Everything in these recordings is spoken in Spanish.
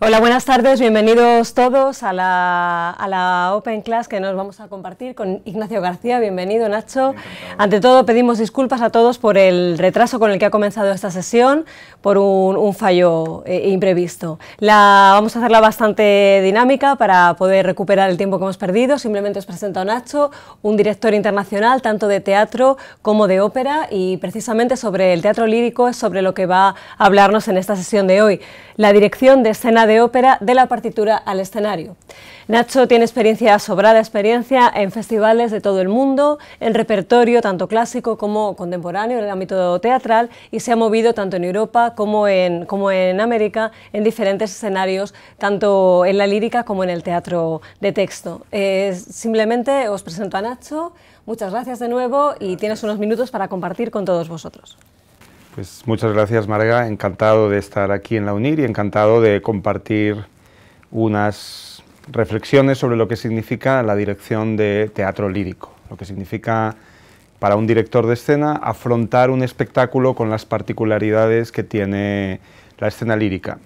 Hola, buenas tardes, bienvenidos todos a la Open Class que nos vamos a compartir con Ignacio García. Bienvenido, Nacho. Ante todo, pedimos disculpas a todos por el retraso con el que ha comenzado esta sesión, por un fallo imprevisto. Vamos a hacerla bastante dinámica para poder recuperar el tiempo que hemos perdido. Simplemente os presento a Nacho, un director internacional tanto de teatro como de ópera, y precisamente sobre el teatro lírico es sobre lo que va a hablarnos en esta sesión de hoy. La dirección de escena de ópera de la partitura al escenario. Nacho tiene sobrada experiencia en festivales de todo el mundo, en repertorio tanto clásico como contemporáneo en el ámbito teatral, y se ha movido tanto en Europa como en América en diferentes escenarios, tanto en la lírica como en el teatro de texto. Simplemente os presento a Nacho, muchas gracias de nuevo y tienes unos minutos para compartir con todos vosotros. Pues muchas gracias, Marga, encantado de estar aquí en la UNIR y encantado de compartir unas reflexiones sobre lo que significa la dirección de teatro lírico, lo que significa para un director de escena afrontar un espectáculo con las particularidades que tiene la escena lírica.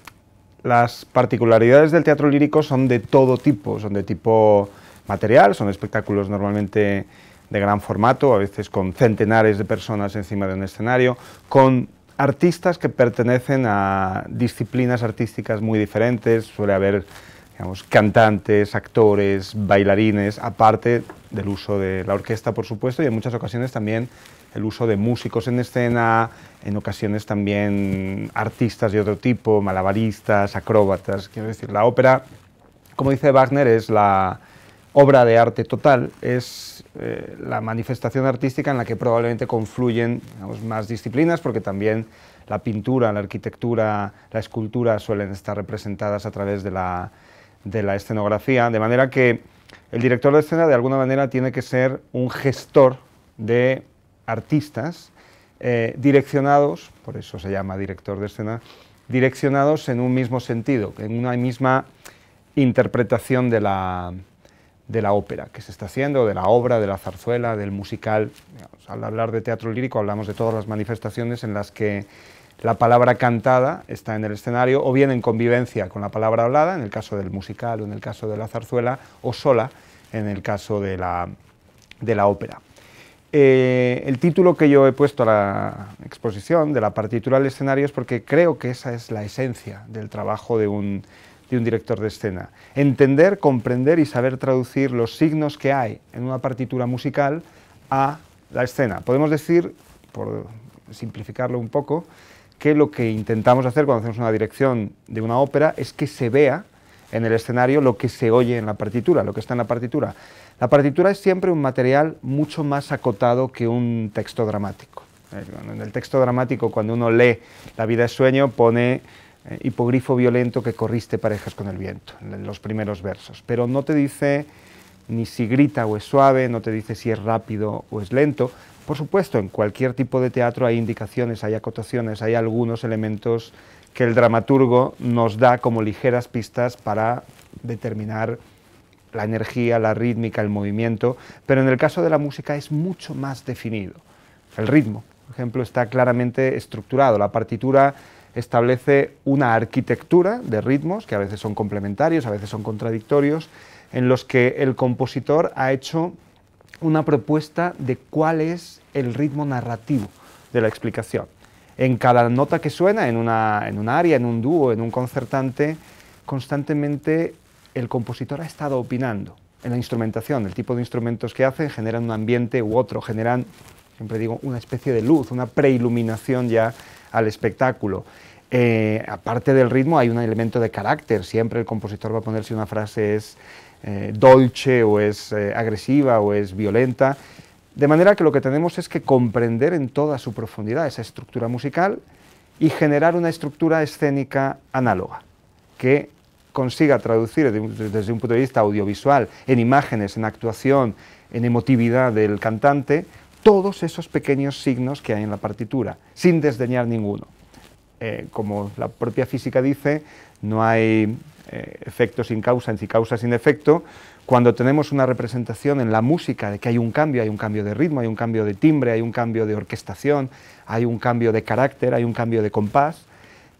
Las particularidades del teatro lírico son de todo tipo, son de tipo material, son espectáculos normalmente de gran formato, a veces con centenares de personas encima de un escenario, con artistas que pertenecen a disciplinas artísticas muy diferentes. Suele haber, digamos, cantantes, actores, bailarines, aparte del uso de la orquesta, por supuesto, y en muchas ocasiones también el uso de músicos en escena, en ocasiones también artistas de otro tipo, malabaristas, acróbatas. Quiero decir, la ópera, como dice Wagner, es la obra de arte total, es la manifestación artística en la que probablemente confluyen, digamos, más disciplinas, porque también la pintura, la arquitectura, la escultura suelen estar representadas a través de la escenografía, de manera que el director de escena de alguna manera tiene que ser un gestor de artistas direccionados, por eso se llama director de escena, direccionados en un mismo sentido, en una misma interpretación de la ópera que se está haciendo, de la obra, de la zarzuela, del musical. Al hablar de teatro lírico hablamos de todas las manifestaciones en las que la palabra cantada está en el escenario, o bien en convivencia con la palabra hablada, en el caso del musical o en el caso de la zarzuela, o sola en el caso de la ópera. El título que yo he puesto a la exposición, de la partitura al escenario, es porque creo que esa es la esencia del trabajo de un director de escena. Entender, comprender y saber traducir los signos que hay en una partitura musical a la escena. Podemos decir, por simplificarlo un poco, que lo que intentamos hacer cuando hacemos una dirección de una ópera es que se vea en el escenario lo que se oye en la partitura, lo que está en la partitura. La partitura es siempre un material mucho más acotado que un texto dramático. En el texto dramático, cuando uno lee La vida es sueño, pone hipogrifo violento que corriste parejas con el viento, en los primeros versos, pero no te dice ni si grita o es suave, no te dice si es rápido o es lento. Por supuesto, en cualquier tipo de teatro hay indicaciones, hay acotaciones, hay algunos elementos que el dramaturgo nos da como ligeras pistas para determinar la energía, la rítmica, el movimiento, pero en el caso de la música es mucho más definido. El ritmo, por ejemplo, está claramente estructurado. La partitura establece una arquitectura de ritmos que a veces son complementarios, a veces son contradictorios, en los que el compositor ha hecho una propuesta de cuál es el ritmo narrativo de la explicación. En cada nota que suena, en una aria, en un dúo, en un concertante, constantemente el compositor ha estado opinando en la instrumentación. El tipo de instrumentos que hacen generan un ambiente u otro, generan, siempre digo, una especie de luz, una preiluminación ya al espectáculo. Aparte del ritmo hay un elemento de carácter. Siempre el compositor va a poner si una frase es dolce o es agresiva o es violenta, de manera que lo que tenemos es que comprender en toda su profundidad esa estructura musical y generar una estructura escénica análoga que consiga traducir desde un punto de vista audiovisual, en imágenes, en actuación, en emotividad del cantante, todos esos pequeños signos que hay en la partitura, sin desdeñar ninguno. Como la propia física dice, no hay efecto sin causa, ni causa sin efecto. Cuando tenemos una representación en la música de que hay un cambio de ritmo, hay un cambio de timbre, hay un cambio de orquestación, hay un cambio de carácter, hay un cambio de compás,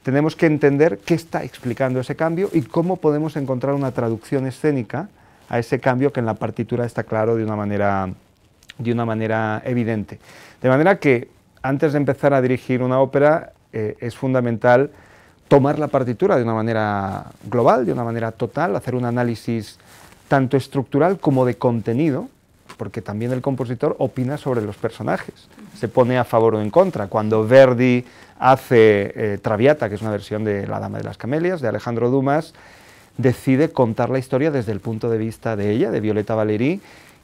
tenemos que entender qué está explicando ese cambio y cómo podemos encontrar una traducción escénica a ese cambio que en la partitura está claro de una manera evidente. De manera que antes de empezar a dirigir una ópera es fundamental tomar la partitura de una manera global, de una manera total, hacer un análisis tanto estructural como de contenido, porque también el compositor opina sobre los personajes, se pone a favor o en contra. Cuando Verdi hace Traviata, que es una versión de La Dama de las Camelias, de Alejandro Dumas, decide contar la historia desde el punto de vista de ella, de Violeta Valéry,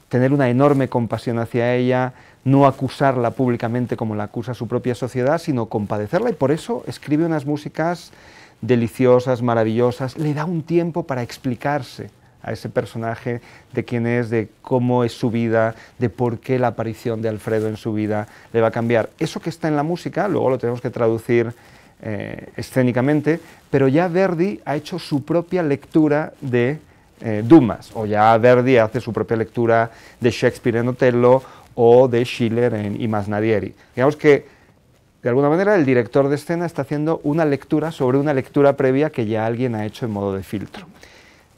tener una enorme compasión hacia ella, no acusarla públicamente como la acusa su propia sociedad, sino compadecerla, y por eso escribe unas músicas deliciosas, maravillosas, le da un tiempo para explicarse a ese personaje de quién es, de cómo es su vida, de por qué la aparición de Alfredo en su vida le va a cambiar. Eso que está en la música, luego lo tenemos que traducir escénicamente, pero ya Verdi ha hecho su propia lectura de Dumas, o ya Verdi hace su propia lectura de Shakespeare en Otello o de Schiller en I Masnadieri. Digamos que, de alguna manera, el director de escena está haciendo una lectura sobre una lectura previa que ya alguien ha hecho en modo de filtro.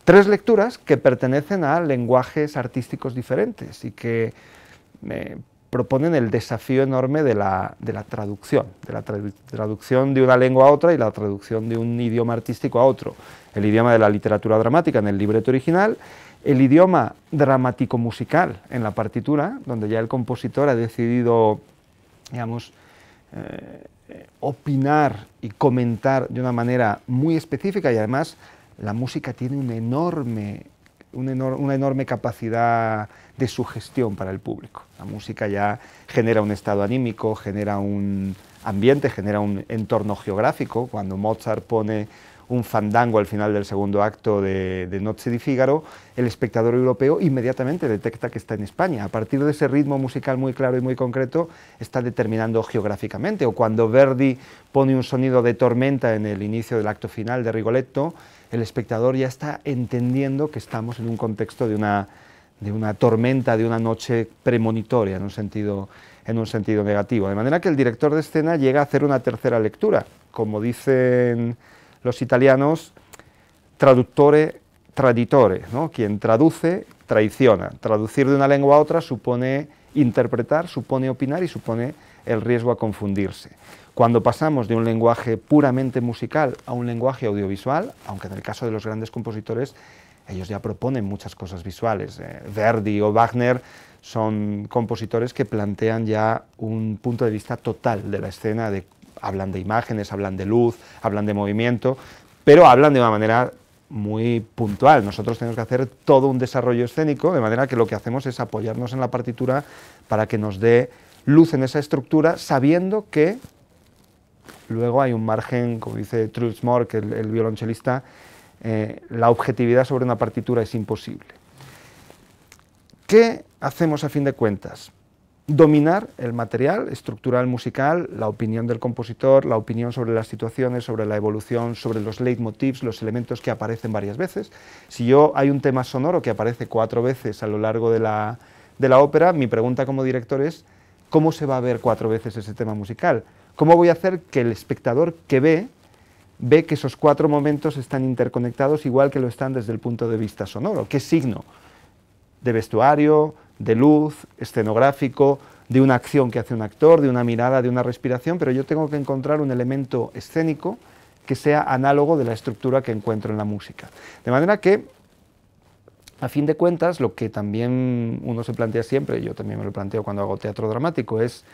Tres lecturas que pertenecen a lenguajes artísticos diferentes y que proponen el desafío enorme de la traducción, traducción de una lengua a otra y la traducción de un idioma artístico a otro. El idioma de la literatura dramática en el libreto original, el idioma dramático-musical en la partitura, donde ya el compositor ha decidido, digamos, opinar y comentar de una manera muy específica, y además la música tiene una enorme capacidad de sugestión para el público. La música ya genera un estado anímico, genera un ambiente, genera un entorno geográfico. Cuando Mozart pone un fandango al final del segundo acto de Nozze di Figaro, el espectador europeo inmediatamente detecta que está en España. A partir de ese ritmo musical muy claro y muy concreto, está determinando geográficamente. O cuando Verdi pone un sonido de tormenta en el inicio del acto final de Rigoletto, el espectador ya está entendiendo que estamos en un contexto de una tormenta, de una noche premonitoria, en un sentido negativo. De manera que el director de escena llega a hacer una tercera lectura, como dicen los italianos, traduttore traditore, ¿no? Quien traduce, traiciona. Traducir de una lengua a otra supone interpretar, supone opinar y supone el riesgo a confundirse. Cuando pasamos de un lenguaje puramente musical a un lenguaje audiovisual, aunque en el caso de los grandes compositores ellos ya proponen muchas cosas visuales, Verdi o Wagner son compositores que plantean ya un punto de vista total de la escena, hablan de imágenes, hablan de luz, hablan de movimiento, pero hablan de una manera muy puntual. Nosotros tenemos que hacer todo un desarrollo escénico, de manera que lo que hacemos es apoyarnos en la partitura para que nos dé luz en esa estructura, sabiendo que luego hay un margen, como dice Truls Moore, que el violonchelista, la objetividad sobre una partitura es imposible. ¿Qué hacemos a fin de cuentas? Dominar el material estructural musical, la opinión del compositor, la opinión sobre las situaciones, sobre la evolución, sobre los leitmotivs, los elementos que aparecen varias veces. Si hay un tema sonoro que aparece 4 veces a lo largo de la ópera, mi pregunta como director es, ¿cómo se va a ver 4 veces ese tema musical? ¿Cómo voy a hacer que el espectador que ve que esos 4 momentos están interconectados igual que lo están desde el punto de vista sonoro? ¿Qué signo de vestuario, de luz, escenográfico, de una acción que hace un actor, de una mirada, de una respiración? Pero yo tengo que encontrar un elemento escénico que sea análogo de la estructura que encuentro en la música. De manera que, a fin de cuentas, lo que también uno se plantea siempre, yo también me lo planteo cuando hago teatro dramático, es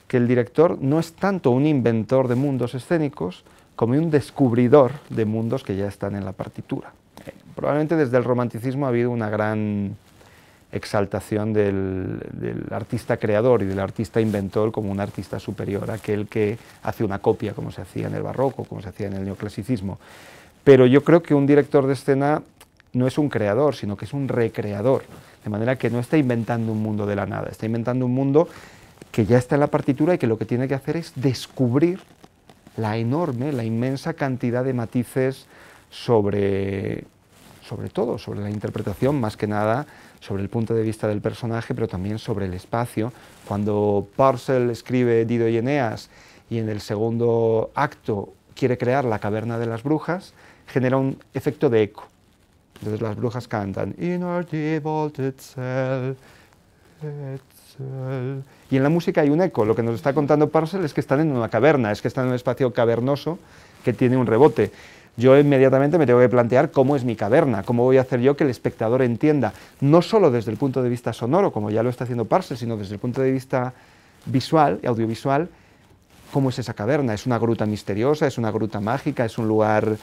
que el director no es tanto un inventor de mundos escénicos como un descubridor de mundos que ya están en la partitura. Probablemente desde el romanticismo ha habido una gran exaltación del artista creador y del artista inventor como un artista superior, aquel que hace una copia, como se hacía en el barroco, como se hacía en el neoclasicismo. Pero yo creo que un director de escena no es un creador, sino que es un recreador, de manera que no está inventando un mundo de la nada, está inventando un mundo que ya está en la partitura y que lo que tiene que hacer es descubrir la inmensa cantidad de matices sobre todo, sobre la interpretación, más que nada, sobre el punto de vista del personaje, pero también sobre el espacio. Cuando Purcell escribe Dido y Eneas, y en el segundo acto quiere crear la caverna de las brujas, genera un efecto de eco. Entonces las brujas cantan In our devoted cell, y en la música hay un eco. Lo que nos está contando Purcell es que están en una caverna, es que están en un espacio cavernoso que tiene un rebote. Yo inmediatamente me tengo que plantear cómo es mi caverna, cómo voy a hacer yo que el espectador entienda, no solo desde el punto de vista sonoro, como ya lo está haciendo Purcell, sino desde el punto de vista visual, audiovisual, cómo es esa caverna. Es una gruta misteriosa, es una gruta mágica, es un lugar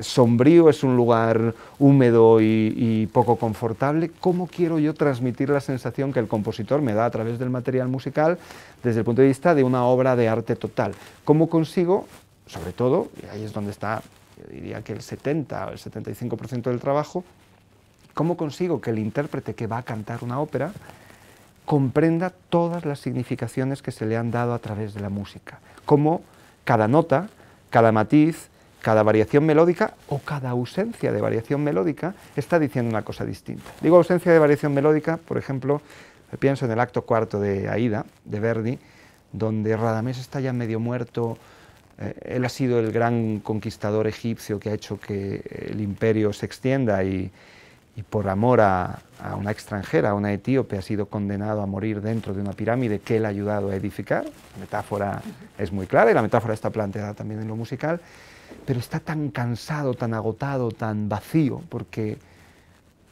sombrío, es un lugar húmedo y poco confortable. ¿Cómo quiero yo transmitir la sensación que el compositor me da a través del material musical desde el punto de vista de una obra de arte total? ¿Cómo consigo, sobre todo, y ahí es donde está, yo diría que el 70 o el 75% del trabajo, cómo consigo que el intérprete que va a cantar una ópera comprenda todas las significaciones que se le han dado a través de la música, cómo cada nota, cada matiz, cada variación melódica o cada ausencia de variación melódica está diciendo una cosa distinta. Digo ausencia de variación melódica, por ejemplo, pienso en el acto cuarto de Aida, de Verdi, donde Radamés está ya medio muerto. Él ha sido el gran conquistador egipcio que ha hecho que el imperio se extienda y por amor a una extranjera, a una etíope, ha sido condenado a morir dentro de una pirámide que él ha ayudado a edificar. La metáfora es muy clara y la metáfora está planteada también en lo musical, pero está tan cansado, tan agotado, tan vacío, porque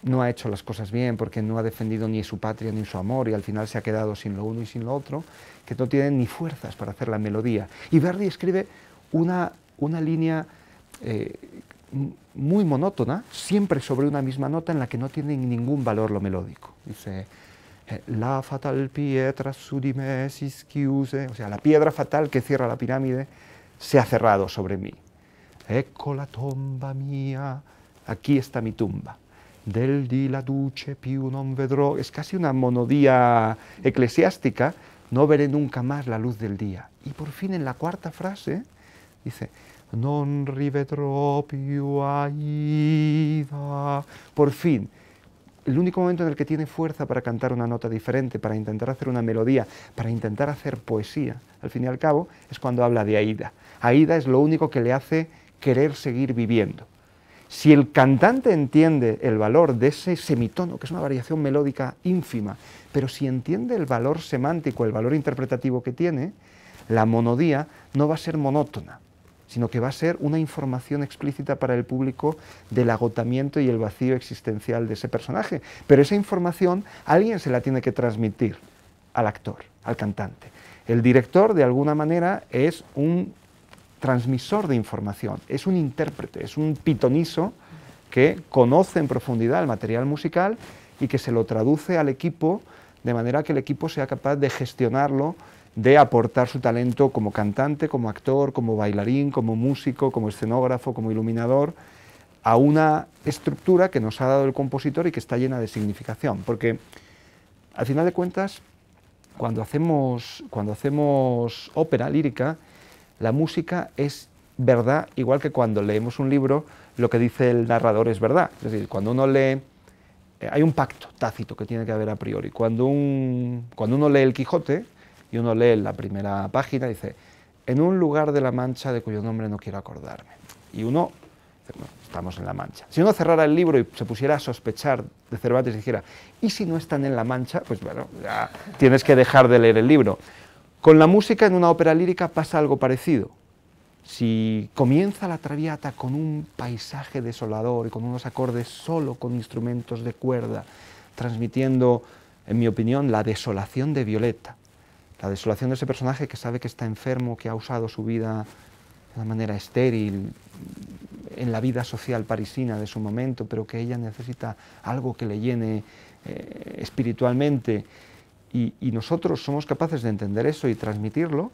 no ha hecho las cosas bien, porque no ha defendido ni su patria ni su amor y al final se ha quedado sin lo uno y sin lo otro, que no tiene ni fuerzas para hacer la melodía. Y Verdi escribe una línea muy monótona, siempre sobre una misma nota en la que no tiene ningún valor lo melódico. Dice, la fatal pietra su di me si schiuse, o sea, la piedra fatal que cierra la pirámide se ha cerrado sobre mí. Ecco la tomba mía, aquí está mi tumba. Del di la duce più non vedrò, es casi una monodía eclesiástica, no veré nunca más la luz del día. Y por fin en la cuarta frase dice, non rivedrò più Aida. Por fin, el único momento en el que tiene fuerza para cantar una nota diferente, para intentar hacer una melodía, para intentar hacer poesía, al fin y al cabo, es cuando habla de Aida. Aida es lo único que le hace querer seguir viviendo. Si el cantante entiende el valor de ese semitono, que es una variación melódica ínfima, pero si entiende el valor semántico, el valor interpretativo que tiene, la monodía no va a ser monótona, sino que va a ser una información explícita para el público del agotamiento y el vacío existencial de ese personaje. Pero esa información alguien se la tiene que transmitir al actor, al cantante. El director, de alguna manera, es un transmisor de información, es un intérprete, es un pitoniso que conoce en profundidad el material musical y que se lo traduce al equipo de manera que el equipo sea capaz de gestionarlo, de aportar su talento como cantante, como actor, como bailarín, como músico, como escenógrafo, como iluminador, a una estructura que nos ha dado el compositor y que está llena de significación. Porque, al final de cuentas, cuando hacemos ópera lírica, la música es verdad, igual que cuando leemos un libro, lo que dice el narrador es verdad. Es decir, cuando uno lee, hay un pacto tácito que tiene que haber a priori. Cuando uno lee el Quijote, y uno lee la primera página, dice, en un lugar de la Mancha de cuyo nombre no quiero acordarme. Y uno, bueno, estamos en la Mancha. Si uno cerrara el libro y se pusiera a sospechar de Cervantes y dijera, ¿y si no están en la Mancha? Pues bueno, ya tienes que dejar de leer el libro. Con la música en una ópera lírica pasa algo parecido. Si comienza la Traviata con un paisaje desolador y con unos acordes solo con instrumentos de cuerda, transmitiendo, en mi opinión, la desolación de Violeta, la desolación de ese personaje que sabe que está enfermo, que ha usado su vida de una manera estéril en la vida social parisina de su momento, pero que ella necesita algo que le llene espiritualmente, y nosotros somos capaces de entender eso y transmitirlo,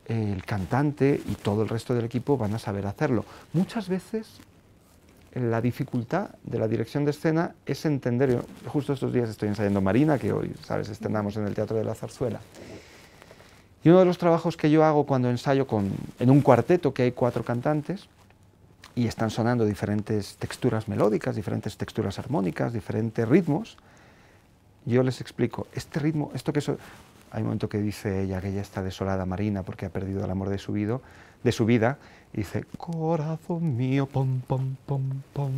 el cantante y todo el resto del equipo van a saber hacerlo. Muchas veces la dificultad de la dirección de escena es entender, yo justo estos días estoy ensayando Marina, que hoy, sabes, estrenamos en el Teatro de la Zarzuela, y uno de los trabajos que yo hago cuando ensayo en un cuarteto que hay 4 cantantes y están sonando diferentes texturas melódicas, diferentes texturas armónicas, diferentes ritmos, yo les explico, este ritmo, Hay un momento que dice ella que ella está desolada, Marina, porque ha perdido el amor de su vida, y dice, corazón mío, pom, pom, pom, pom.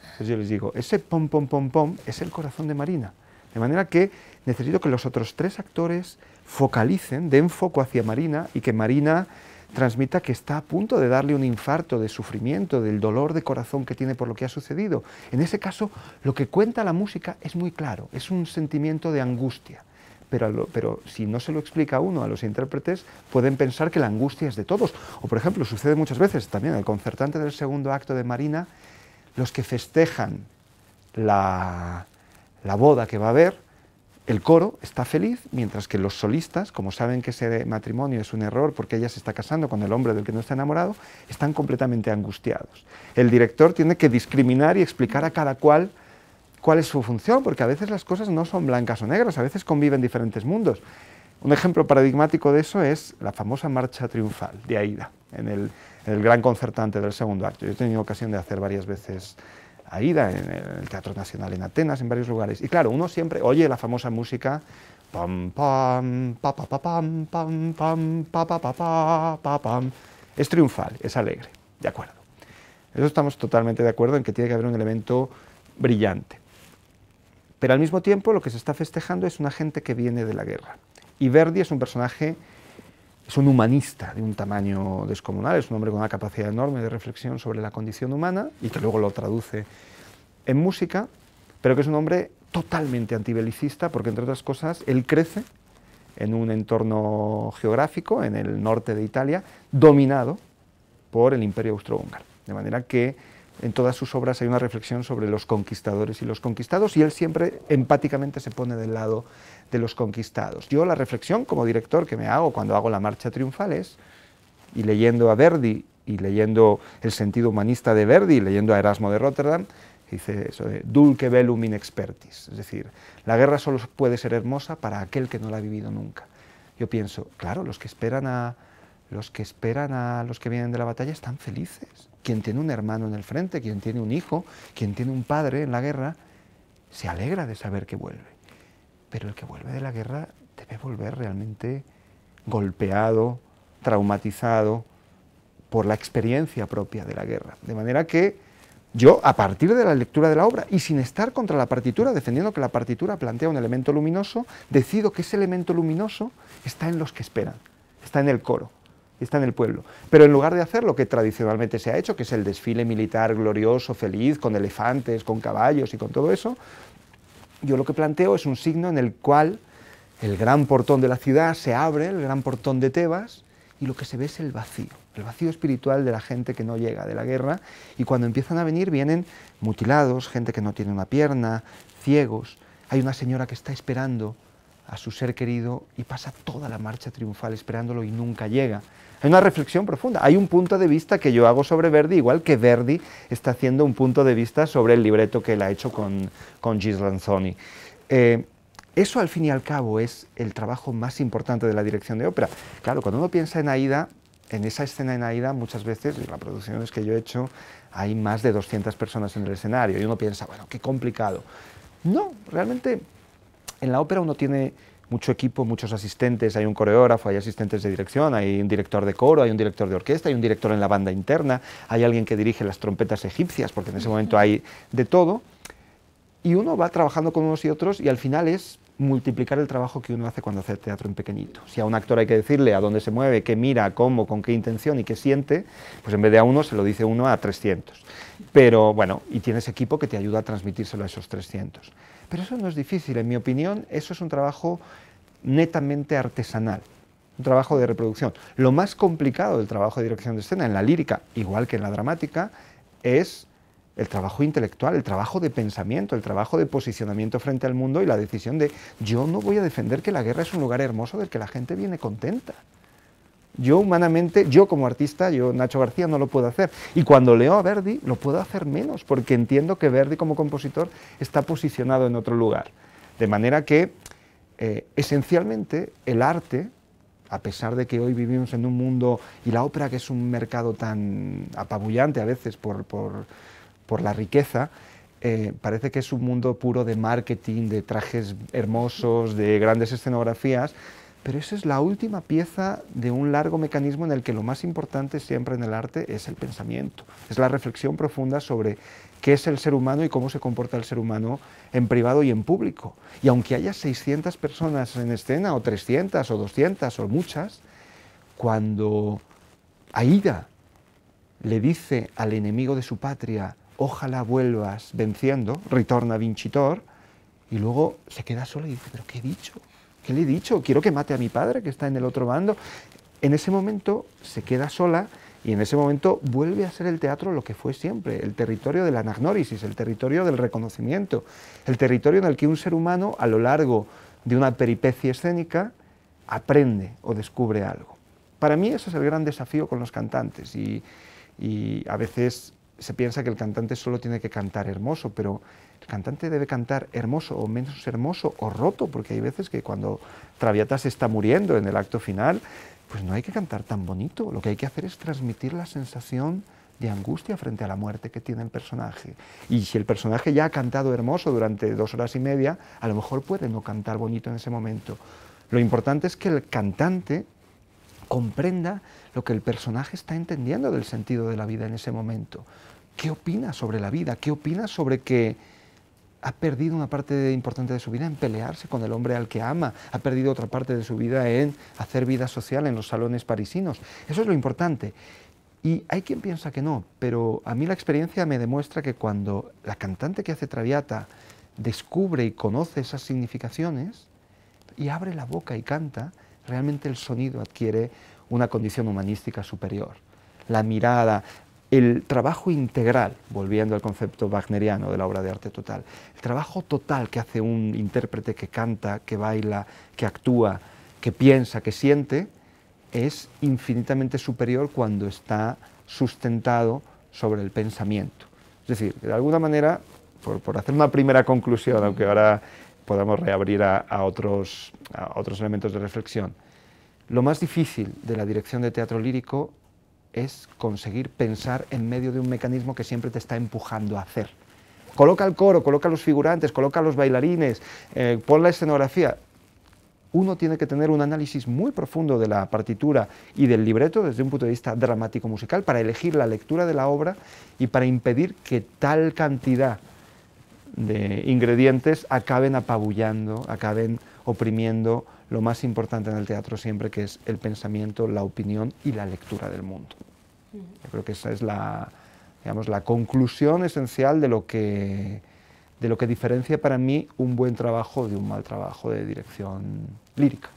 Entonces yo les digo, ese pom, pom, pom, pom es el corazón de Marina. De manera que necesito que los otros 3 actores focalicen, den foco hacia Marina, y que Marina transmita que está a punto de darle un infarto de sufrimiento, del dolor de corazón que tiene por lo que ha sucedido. En ese caso, lo que cuenta la música es muy claro, es un sentimiento de angustia. Pero si no se lo explica uno a los intérpretes, pueden pensar que la angustia es de todos. O, por ejemplo, sucede muchas veces también, el concertante del segundo acto de Marina, los que festejan la boda que va a haber, el coro está feliz, mientras que los solistas, como saben que ese matrimonio es un error porque ella se está casando con el hombre del que no está enamorado, están completamente angustiados. El director tiene que discriminar y explicar a cada cuál es su función, porque a veces las cosas no son blancas o negras, a veces conviven diferentes mundos. Un ejemplo paradigmático de eso es la famosa marcha triunfal de Aida, en el gran concertante del segundo acto. Yo he tenido ocasión de hacer varias veces Aida en el Teatro Nacional en Atenas, en varios lugares. Y claro, uno siempre oye la famosa música, pam, pam, pa, pa, pa, pam, pam, pam, pa, pa, pa, pa, pa, pam. Es triunfal, es alegre, de acuerdo. Eso estamos totalmente de acuerdo en que tiene que haber un elemento brillante. Pero al mismo tiempo lo que se está festejando es una gente que viene de la guerra. Y Verdi es un personaje, es un humanista de un tamaño descomunal, es un hombre con una capacidad enorme de reflexión sobre la condición humana y que luego lo traduce en música, pero que es un hombre totalmente antibelicista porque, entre otras cosas, él crece en un entorno geográfico, en el norte de Italia, dominado por el Imperio Austrohúngaro. De manera que en todas sus obras hay una reflexión sobre los conquistadores y los conquistados, y él siempre empáticamente se pone del lado de los conquistados. Yo la reflexión como director que me hago cuando hago la marcha triunfal es, y leyendo a Verdi, y leyendo el sentido humanista de Verdi, y leyendo a Erasmo de Rotterdam, dice eso de dulce bellum in expertis, es decir, la guerra solo puede ser hermosa para aquel que no la ha vivido nunca. Yo pienso, claro, los que esperan a los que vienen de la batalla están felices. Quien tiene un hermano en el frente, quien tiene un hijo, quien tiene un padre en la guerra, se alegra de saber que vuelve. Pero el que vuelve de la guerra debe volver realmente golpeado, traumatizado por la experiencia propia de la guerra. De manera que yo, a partir de la lectura de la obra, y sin estar contra la partitura, defendiendo que la partitura plantea un elemento luminoso, decido que ese elemento luminoso está en los que esperan, está en el coro, está en el pueblo. Pero en lugar de hacer lo que tradicionalmente se ha hecho, que es el desfile militar glorioso, feliz, con elefantes, con caballos y con todo eso, yo lo que planteo es un signo en el cual el gran portón de la ciudad se abre, el gran portón de Tebas, y lo que se ve es el vacío espiritual de la gente que no llega de la guerra, y cuando empiezan a venir, vienen mutilados, gente que no tiene una pierna, ciegos. Hay una señora que está esperando a su ser querido y pasa toda la marcha triunfal esperándolo y nunca llega. Hay una reflexión profunda, hay un punto de vista que yo hago sobre Verdi, igual que Verdi está haciendo un punto de vista sobre el libreto que él ha hecho con Gis Lanzoni. Eso, al fin y al cabo, es el trabajo más importante de la dirección de ópera. Claro, cuando uno piensa en Aida, en esa escena en Aida, muchas veces, en las producciones que yo he hecho, hay más de 200 personas en el escenario, y uno piensa, bueno, qué complicado. No, realmente, en la ópera uno tiene mucho equipo, muchos asistentes, hay un coreógrafo, hay asistentes de dirección, hay un director de coro, hay un director de orquesta, hay un director en la banda interna, hay alguien que dirige las trompetas egipcias, porque en ese momento hay de todo, y uno va trabajando con unos y otros, y al final es multiplicar el trabajo que uno hace cuando hace teatro en pequeñito. Si a un actor hay que decirle a dónde se mueve, qué mira, cómo, con qué intención y qué siente, pues en vez de a uno se lo dice uno a 300. Pero bueno, y tienes equipo que te ayuda a transmitírselo a esos 300. Pero eso no es difícil, en mi opinión, eso es un trabajo netamente artesanal, un trabajo de reproducción. Lo más complicado del trabajo de dirección de escena, en la lírica, igual que en la dramática, es el trabajo intelectual, el trabajo de pensamiento, el trabajo de posicionamiento frente al mundo y la decisión de yo no voy a defender que la guerra es un lugar hermoso del que la gente viene contenta. Yo humanamente, yo como artista, yo Nacho García no lo puedo hacer. Y cuando leo a Verdi lo puedo hacer menos, porque entiendo que Verdi como compositor está posicionado en otro lugar. De manera que esencialmente el arte, a pesar de que hoy vivimos en un mundo, y la ópera que es un mercado tan apabullante a veces por la riqueza, parece que es un mundo puro de marketing, de trajes hermosos, de grandes escenografías. pero esa es la última pieza de un largo mecanismo en el que lo más importante siempre en el arte es el pensamiento, es la reflexión profunda sobre qué es el ser humano y cómo se comporta el ser humano en privado y en público. Y aunque haya 600 personas en escena, o 300, o 200, o muchas, cuando Aida le dice al enemigo de su patria, ojalá vuelvas venciendo, ritorna vincitor, y luego se queda sola y dice, ¿pero qué he dicho? ¿Qué le he dicho? Quiero que mate a mi padre que está en el otro bando. En ese momento se queda sola y en ese momento vuelve a ser el teatro lo que fue siempre, el territorio de la anagnórisis, el territorio del reconocimiento, el territorio en el que un ser humano a lo largo de una peripecia escénica aprende o descubre algo. Para mí ese es el gran desafío con los cantantes y a veces se piensa que el cantante solo tiene que cantar hermoso, pero el cantante debe cantar hermoso o menos hermoso o roto, porque hay veces que cuando Traviata se está muriendo en el acto final, pues no hay que cantar tan bonito, lo que hay que hacer es transmitir la sensación de angustia frente a la muerte que tiene el personaje. Y si el personaje ya ha cantado hermoso durante 2 horas y media, a lo mejor puede no cantar bonito en ese momento. Lo importante es que el cantante comprenda lo que el personaje está entendiendo del sentido de la vida en ese momento. ¿Qué opina sobre la vida? ¿Qué opina sobre que ha perdido una parte importante de su vida en pelearse con el hombre al que ama? Ha perdido otra parte de su vida en hacer vida social en los salones parisinos. Eso es lo importante. Y hay quien piensa que no, pero a mí la experiencia me demuestra que cuando la cantante que hace Traviata descubre y conoce esas significaciones y abre la boca y canta, realmente el sonido adquiere una condición humanística superior. La mirada, el trabajo integral, volviendo al concepto wagneriano de la obra de arte total, el trabajo total que hace un intérprete que canta, que baila, que actúa, que piensa, que siente, es infinitamente superior cuando está sustentado sobre el pensamiento. Es decir, de alguna manera, por hacer una primera conclusión, aunque ahora podamos reabrir a otros elementos de reflexión, lo más difícil de la dirección de teatro lírico es conseguir pensar en medio de un mecanismo que siempre te está empujando a hacer. Coloca el coro, coloca los figurantes, coloca los bailarines, pon la escenografía. Uno tiene que tener un análisis muy profundo de la partitura y del libreto desde un punto de vista dramático-musical para elegir la lectura de la obra y para impedir que tal cantidad de ingredientes acaben apabullando, acaben oprimiendo lo más importante en el teatro siempre, que es el pensamiento, la opinión y la lectura del mundo. Yo creo que esa es la conclusión esencial de lo que diferencia para mí un buen trabajo de un mal trabajo de dirección lírica.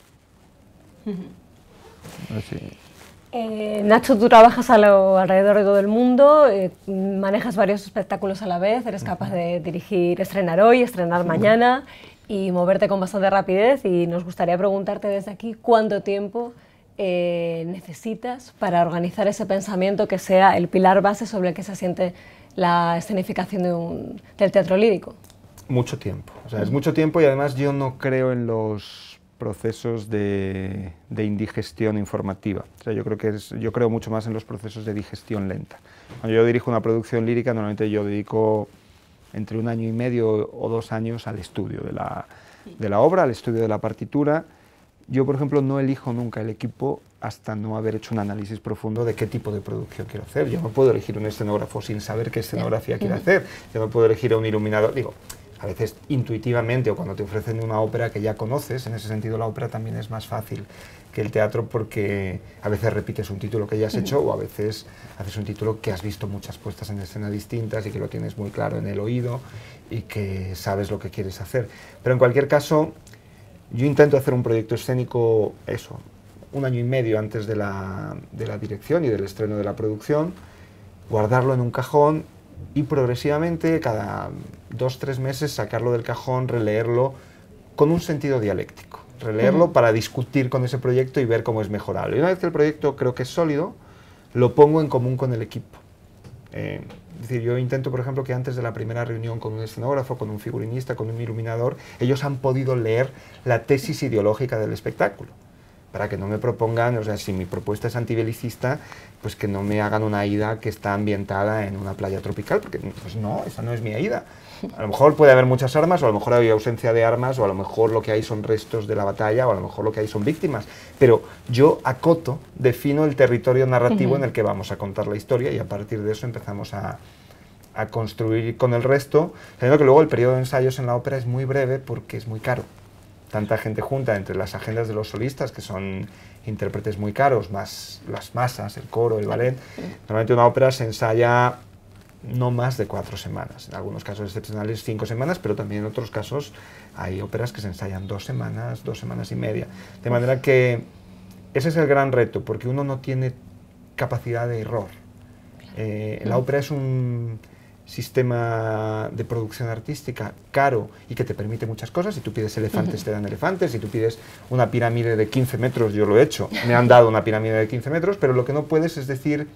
Así. Nacho, tú trabajas alrededor de todo el mundo, manejas varios espectáculos a la vez, eres capaz de dirigir, estrenar hoy, estrenar mañana y moverte con bastante rapidez, y nos gustaría preguntarte desde aquí cuánto tiempo necesitas para organizar ese pensamiento que sea el pilar base sobre el que se asiente la escenificación del teatro lírico. Mucho tiempo, o sea, es mucho tiempo, y además yo no creo en los procesos de indigestión informativa. O sea, yo creo mucho más en los procesos de digestión lenta. Cuando yo dirijo una producción lírica, normalmente yo dedico entre 1 año y medio o 2 años al estudio de la obra, al estudio de la partitura. Yo, por ejemplo, no elijo nunca el equipo hasta no haber hecho un análisis profundo de qué tipo de producción quiero hacer. Yo no puedo elegir un escenógrafo sin saber qué escenografía quiero hacer. Yo no puedo elegir a un iluminador. Digo, a veces intuitivamente, o cuando te ofrecen una ópera que ya conoces, en ese sentido la ópera también es más fácil que el teatro, porque a veces repites un título que ya has hecho, o a veces haces un título que has visto muchas puestas en escena distintas y que lo tienes muy claro en el oído y que sabes lo que quieres hacer. Pero en cualquier caso, yo intento hacer un proyecto escénico, 1 año y medio antes de la dirección y del estreno de la producción, guardarlo en un cajón y progresivamente, cada 2 o 3 meses, sacarlo del cajón, releerlo con un sentido dialéctico. Releerlo para discutir con ese proyecto y ver cómo es mejorable. Y una vez que el proyecto creo que es sólido, lo pongo en común con el equipo. Es decir, yo intento, por ejemplo, que antes de la primera reunión con un escenógrafo, con un figurinista, con un iluminador, ellos han podido leer la tesis ideológica del espectáculo. para que no me propongan, o sea, si mi propuesta es antibelicista, pues que no me hagan una AIDA que está ambientada en una playa tropical, porque pues no, esa no es mi AIDA. A lo mejor puede haber muchas armas, o a lo mejor hay ausencia de armas, o a lo mejor lo que hay son restos de la batalla, o a lo mejor lo que hay son víctimas. Pero yo acoto, defino el territorio narrativo en el que vamos a contar la historia, y a partir de eso empezamos a construir con el resto, sabiendo que luego el periodo de ensayos en la ópera es muy breve porque es muy caro. Tanta gente junta entre las agendas de los solistas, que son intérpretes muy caros, más las masas, el coro, el ballet. Normalmente una ópera se ensaya no más de 4 semanas, en algunos casos excepcionales 5 semanas, pero también en otros casos hay óperas que se ensayan 2 semanas, 2 semanas y media. De manera que ese es el gran reto, porque uno no tiene capacidad de error. La ópera es un sistema de producción artística caro y que te permite muchas cosas. Si tú pides elefantes, te dan elefantes. Si tú pides una pirámide de 15 metros, yo lo he hecho, me han dado una pirámide de 15 metros, pero lo que no puedes es decir,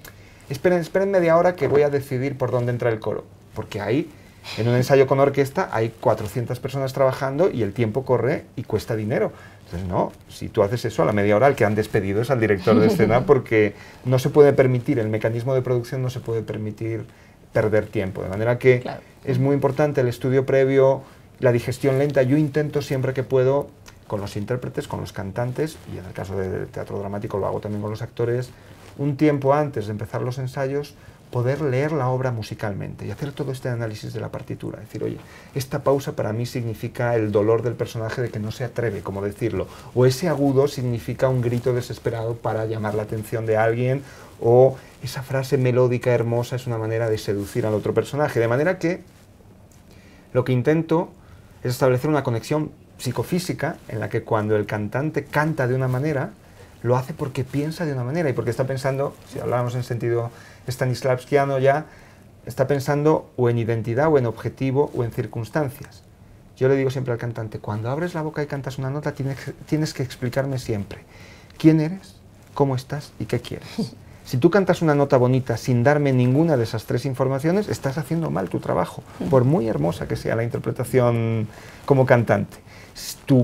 esperen media hora que voy a decidir por dónde entra el coro, porque ahí, en un ensayo con orquesta, hay 400 personas trabajando y el tiempo corre y cuesta dinero. Entonces, no, si tú haces eso, a la media hora el que han despedido es al director de escena, porque no se puede permitir, el mecanismo de producción no se puede permitir perder tiempo, de manera que es muy importante el estudio previo, la digestión lenta. Yo intento siempre que puedo, con los intérpretes, con los cantantes, y en el caso del teatro dramático lo hago también con los actores, un tiempo antes de empezar los ensayos, poder leer la obra musicalmente y hacer todo este análisis de la partitura. Decir, oye, esta pausa para mí significa el dolor del personaje de que no se atreve, como decirlo, o ese agudo significa un grito desesperado para llamar la atención de alguien, o esa frase melódica hermosa es una manera de seducir al otro personaje. De manera que lo que intento es establecer una conexión psicofísica en la que cuando el cantante canta de una manera, lo hace porque piensa de una manera y porque está pensando, si hablábamos en sentido stanislavskiano ya, está pensando o en identidad, o en objetivo, o en circunstancias. Yo le digo siempre al cantante, cuando abres la boca y cantas una nota, tienes que explicarme siempre quién eres, cómo estás y qué quieres. Si tú cantas una nota bonita sin darme ninguna de esas 3 informaciones, estás haciendo mal tu trabajo, por muy hermosa que sea la interpretación como cantante.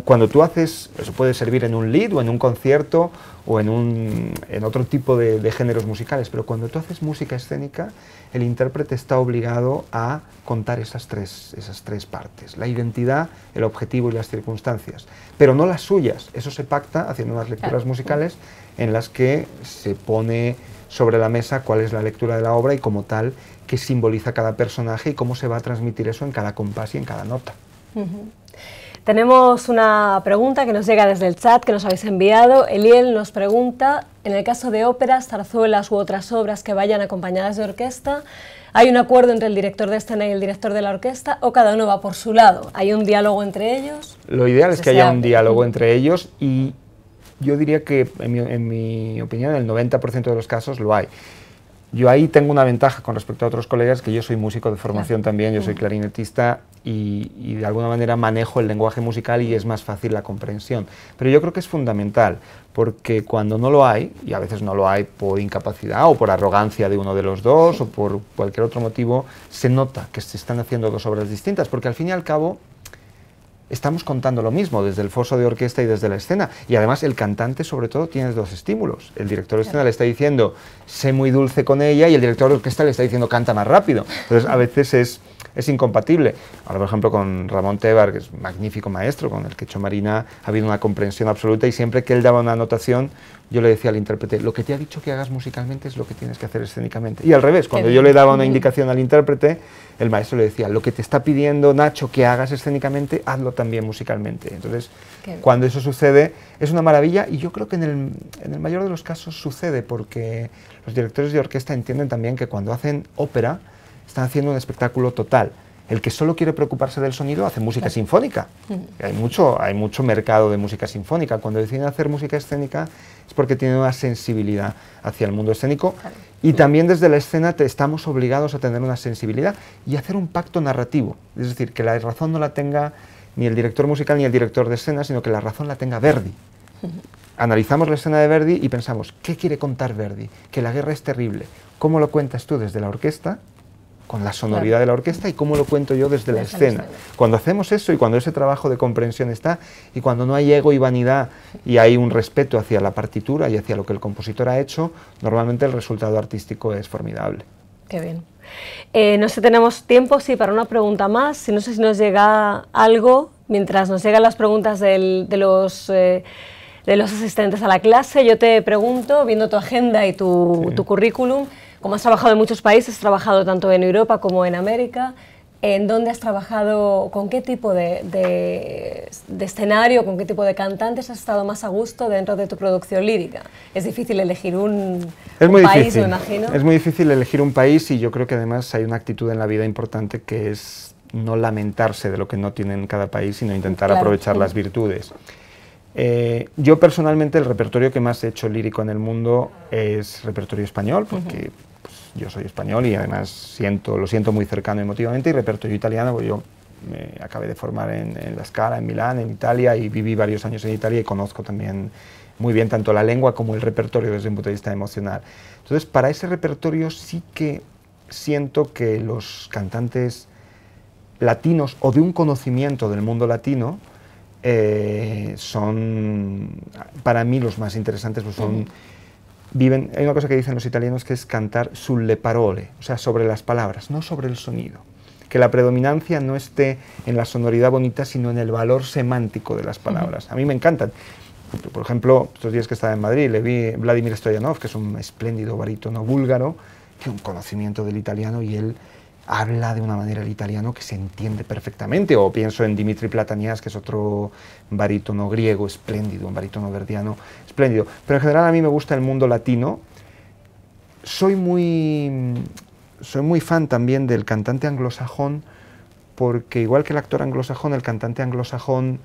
Cuando tú haces, eso puede servir en un lead o en un concierto o en otro tipo de géneros musicales, pero cuando tú haces música escénica, el intérprete está obligado a contar esas tres partes, la identidad, el objetivo y las circunstancias, pero no las suyas. Eso se pacta haciendo unas lecturas musicales en las que se pone sobre la mesa cuál es la lectura de la obra y como tal qué simboliza cada personaje y cómo se va a transmitir eso en cada compás y en cada nota. Tenemos una pregunta que nos llega desde el chat que nos habéis enviado. Eliel nos pregunta, en el caso de óperas, zarzuelas u otras obras que vayan acompañadas de orquesta, ¿hay un acuerdo entre el director de escena y el director de la orquesta o cada uno va por su lado? ¿Hay un diálogo entre ellos? Lo ideal es que haya un diálogo entre ellos y yo diría que, en mi opinión, en el 90% de los casos lo hay. Yo ahí tengo una ventaja con respecto a otros colegas, que yo soy músico de formación también, yo soy clarinetista y de alguna manera manejo el lenguaje musical y es más fácil la comprensión. Pero yo creo que es fundamental, porque cuando no lo hay, y a veces no lo hay por incapacidad o por arrogancia de uno de los dos o por cualquier otro motivo, se nota que se están haciendo 2 obras distintas, porque al fin y al cabo estamos contando lo mismo desde el foso de orquesta y desde la escena, y además el cantante sobre todo tiene 2 estímulos. El director de escena le está diciendo sé muy dulce con ella y el director de orquesta le está diciendo canta más rápido. Entonces a veces es incompatible. Ahora por ejemplo con Ramón Tebar, que es un magnífico maestro con el que he hecho Marina, ha habido una comprensión absoluta y siempre que él daba una anotación yo le decía al intérprete, lo que te ha dicho que hagas musicalmente es lo que tienes que hacer escénicamente. Y al revés, cuando yo le daba una indicación al intérprete, el maestro le decía, lo que te está pidiendo Nacho que hagas escénicamente, hazlo también musicalmente. Entonces, cuando eso sucede, es una maravilla y yo creo que en el mayor de los casos sucede porque los directores de orquesta entienden también que cuando hacen ópera, están haciendo un espectáculo total. El que solo quiere preocuparse del sonido hace música sinfónica. Hay mucho mercado de música sinfónica. Cuando deciden hacer música escénica es porque tienen una sensibilidad hacia el mundo escénico y también desde la escena estamos obligados a tener una sensibilidad y hacer un pacto narrativo. Es decir, que la razón no la tenga ni el director musical ni el director de escena, sino que la razón la tenga Verdi. Analizamos la escena de Verdi y pensamos, ¿qué quiere contar Verdi? Que la guerra es terrible. ¿Cómo lo cuentas tú desde la orquesta? con la sonoridad de la orquesta y cómo lo cuento yo desde la escena. Cuando hacemos eso y cuando ese trabajo de comprensión está, y cuando no hay ego y vanidad y hay un respeto hacia la partitura y hacia lo que el compositor ha hecho, normalmente el resultado artístico es formidable. Qué bien. No sé, tenemos tiempo, sí, para una pregunta más. No sé si nos llega algo, mientras nos llegan las preguntas de los asistentes a la clase. Yo te pregunto, viendo tu agenda y tu currículum, como has trabajado en muchos países, has trabajado tanto en Europa como en América, ¿en dónde has trabajado, con qué tipo de escenario, con qué tipo de cantantes has estado más a gusto dentro de tu producción lírica? Es difícil elegir un país, me imagino. Es muy difícil elegir un país y yo creo que además hay una actitud en la vida importante que es no lamentarse de lo que no tiene en cada país, sino intentar aprovechar las virtudes. Yo personalmente el repertorio que más he hecho lírico en el mundo es repertorio español, porque yo soy español y además lo siento muy cercano emotivamente, y repertorio italiano, porque yo me acabé de formar en La Scala, en Milán, en Italia, y viví varios años en Italia y conozco también muy bien tanto la lengua como el repertorio desde un punto de vista emocional. Entonces, para ese repertorio sí que siento que los cantantes latinos o de un conocimiento del mundo latino son para mí los más interesantes, pues son... Hay una cosa que dicen los italianos que es cantar sulle parole, o sea, sobre las palabras, no sobre el sonido. Que la predominancia no esté en la sonoridad bonita, sino en el valor semántico de las palabras. A mí me encantan. Por ejemplo, estos días que estaba en Madrid, le vi a Vladimir Stoyanov, que es un espléndido barítono búlgaro, que tiene un conocimiento del italiano y él habla de una manera el italiano que se entiende perfectamente. O pienso en Dimitri Platanias, que es otro barítono griego espléndido, un barítono verdiano espléndido. Pero en general a mí me gusta el mundo latino. Soy muy fan también del cantante anglosajón, porque igual que el actor anglosajón, el cantante anglosajón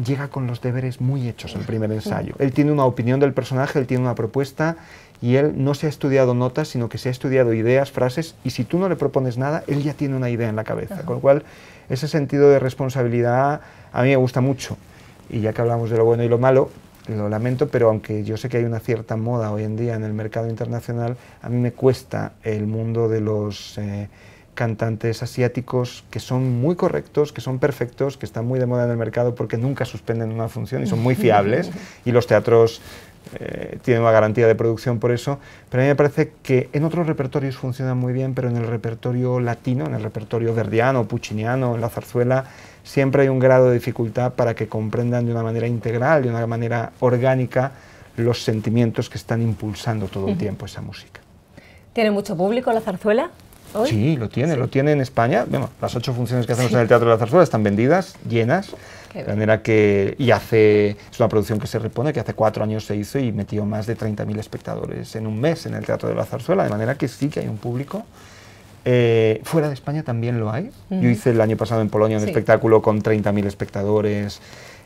llega con los deberes muy hechos en el primer ensayo. Él tiene una opinión del personaje, él tiene una propuesta, y él no se ha estudiado notas, sino que se ha estudiado ideas, frases, y si tú no le propones nada, él ya tiene una idea en la cabeza. Con lo cual, ese sentido de responsabilidad a mí me gusta mucho. Y ya que hablamos de lo bueno y lo malo, lo lamento, pero aunque yo sé que hay una cierta moda hoy en día en el mercado internacional, a mí me cuesta el mundo de los cantantes asiáticos que son muy correctos, que son perfectos, que están muy de moda en el mercado porque nunca suspenden una función y son muy fiables, y los teatros tienen una garantía de producción por eso, pero a mí me parece que en otros repertorios funcionan muy bien, pero en el repertorio latino, en el repertorio verdiano, pucciniano, en la zarzuela, siempre hay un grado de dificultad para que comprendan de una manera integral, de una manera orgánica, los sentimientos que están impulsando todo el tiempo esa música. ¿Tiene mucho público la zarzuela hoy? Sí, lo tiene en España. Bueno, las 8 funciones que hacemos en el Teatro de la Zarzuela están vendidas, llenas, de manera que, es una producción que se repone, que hace 4 años se hizo y metió más de 30.000 espectadores en un mes en el Teatro de la Zarzuela, de manera que sí que hay un público. Fuera de España también lo hay. Yo hice el año pasado en Polonia un espectáculo con 30.000 espectadores,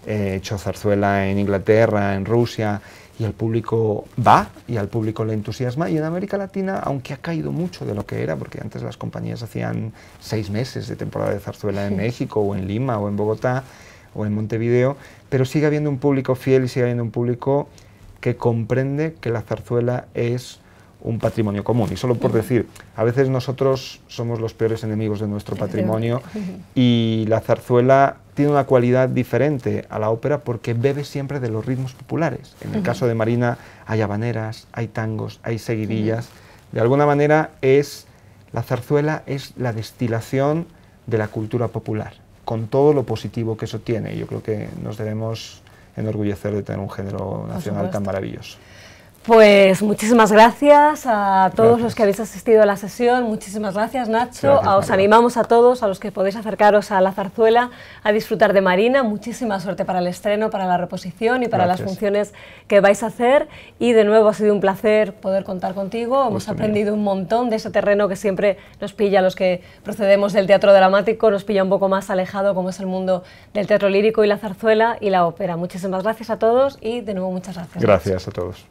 he hecho zarzuela en Inglaterra, en Rusia, y el público va, y al público le entusiasma, y en América Latina, aunque ha caído mucho de lo que era, porque antes las compañías hacían 6 meses de temporada de zarzuela en México, o en Lima, o en Bogotá, o en Montevideo, pero sigue habiendo un público fiel y sigue habiendo un público que comprende que la zarzuela es un patrimonio común. Y solo por decir, a veces nosotros somos los peores enemigos de nuestro patrimonio, y la zarzuela tiene una cualidad diferente a la ópera porque bebe siempre de los ritmos populares. En el caso de Marina hay habaneras, hay tangos, hay seguidillas. De alguna manera la zarzuela es la destilación de la cultura popular, con todo lo positivo que eso tiene. Yo creo que nos debemos enorgullecer de tener un género nacional tan maravilloso. Pues muchísimas gracias a todos los que habéis asistido a la sesión, muchísimas gracias, Nacho. Os animamos a todos, a los que podéis acercaros a la zarzuela, a disfrutar de Marina. Muchísima suerte para el estreno, para la reposición y para las funciones que vais a hacer. Y de nuevo ha sido un placer poder contar contigo. Hemos aprendido un montón de ese terreno que siempre nos pilla a los que procedemos del teatro dramático, nos pilla un poco más alejado, como es el mundo del teatro lírico y la zarzuela y la ópera. Muchísimas gracias a todos y de nuevo muchas gracias. Gracias a todos.